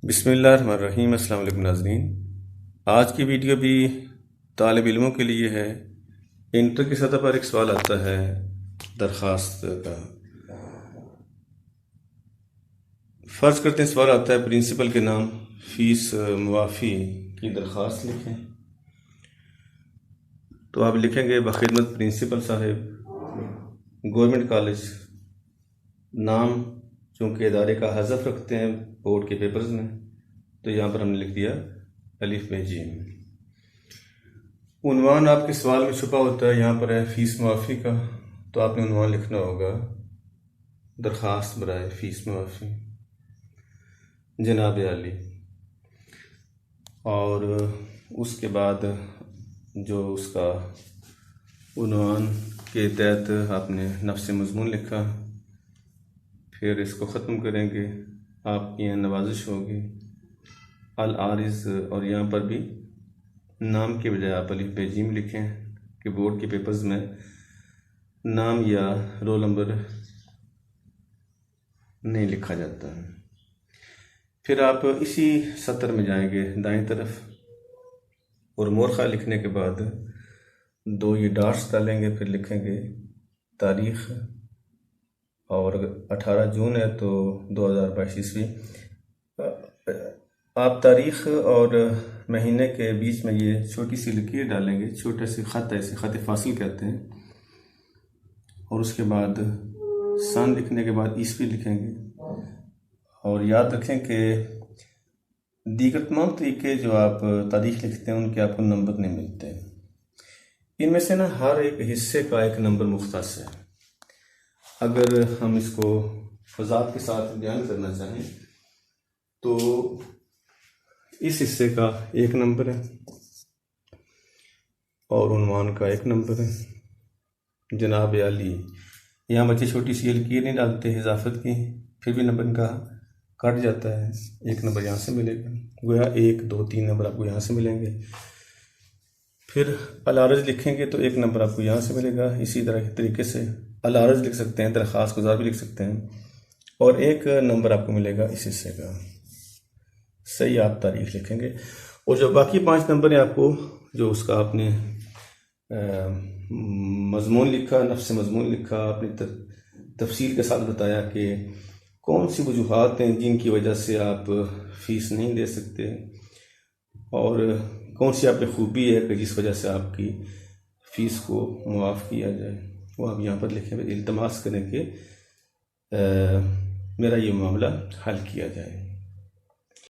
बिस्मिल्लाहिर्रहमानिर्रहीम। अस्सलाम वालेकुम नाज़रीन। आज की वीडियो भी तालिब इल्मों के लिए है। इंटर की सतह पर एक सवाल आता है दरख्वास्त का। फ़र्ज़ करते हैं सवाल आता है प्रिंसिपल के नाम फ़ीस मुआफ़ी की दरख्वास्त लिखें। तो आप लिखेंगे बख़िदमत प्रिंसिपल साहब गवर्नमेंट कॉलेज। नाम चूँकि इदारे का हज़फ रखते हैं बोर्ड के पेपर्स में, तो यहाँ पर हमने लिख दिया अलिफ बे जीम। उन्वान आपके सवाल में छुपा होता है, यहाँ पर है फ़ीस मुआफ़ी का, तो आपने उन्वान लिखना होगा दरख्वास्त बराए फ़ीस मुआफ़ी जनाब आली। और उसके बाद जो उसका उन्वान के तहत आपने नफ्स मज़मून लिखा, फिर इसको ख़त्म करेंगे। आपकी यहाँ नवाजिश होगी अल आरिज़, और यहाँ पर भी नाम के बजाय आप अलिफ बे जीम लिखें कि बोर्ड के पेपर्स में नाम या रोल नंबर नहीं लिखा जाता है। फिर आप इसी सत्र में जाएंगे दाएं तरफ, और मोरखा लिखने के बाद दो ये डॉट्स डालेंगे, फिर लिखेंगे तारीख़, और 18 जून है तो 2022 ईस्वी। आप तारीख़ और महीने के बीच में ये छोटी सी लकीर डालेंगे, छोटे से ख़त, ऐसे ख़त फासिल कहते हैं। और उसके बाद सन लिखने के बाद ईस्वी लिखेंगे। और याद रखें कि दीगर तमाम तरीके जो आप तारीख़ लिखते हैं उनके आपको नंबर नहीं मिलते। इनमें से ना हर एक हिस्से का एक नंबर मुख्तस है। अगर हम इसको वज़ाहत के साथ बयान करना चाहें तो इस हिस्से का एक नंबर है, और उन्वान का एक नंबर है। जनाब आली, यहाँ बच्चे छोटी सी लकीर नहीं डालते इजाफत की, फिर भी नंबर इनका कट जाता है। एक नंबर यहाँ से मिलेगा, गोया 1 2 3 नंबर आपको यहाँ से मिलेंगे। फिर अल आरिज़ लिखेंगे तो एक नंबर आपको यहाँ से मिलेगा। इसी तरह के तरीके से अल आरिज़ लिख सकते हैं, दरख्वास्त गुज़ार भी लिख सकते हैं, और एक नंबर आपको मिलेगा इस हिस्से का। सही आप तारीख़ लिखेंगे, और जो बाकी 5 नंबर हैं आपको, जो उसका आपने मज़मून लिखा, नफ्स मज़मून लिखा, अपनी तफसील के साथ बताया कि कौन सी वजूहात हैं जिनकी वजह से आप फ़ीस नहीं दे सकते, और कौन सी आप में खूबी है कि जिस वजह से आपकी फ़ीस को मुआफ़ किया जाए, वो आप यहाँ पर लिखें। इल्तमास करें कि मेरा ये मामला हल किया जाए।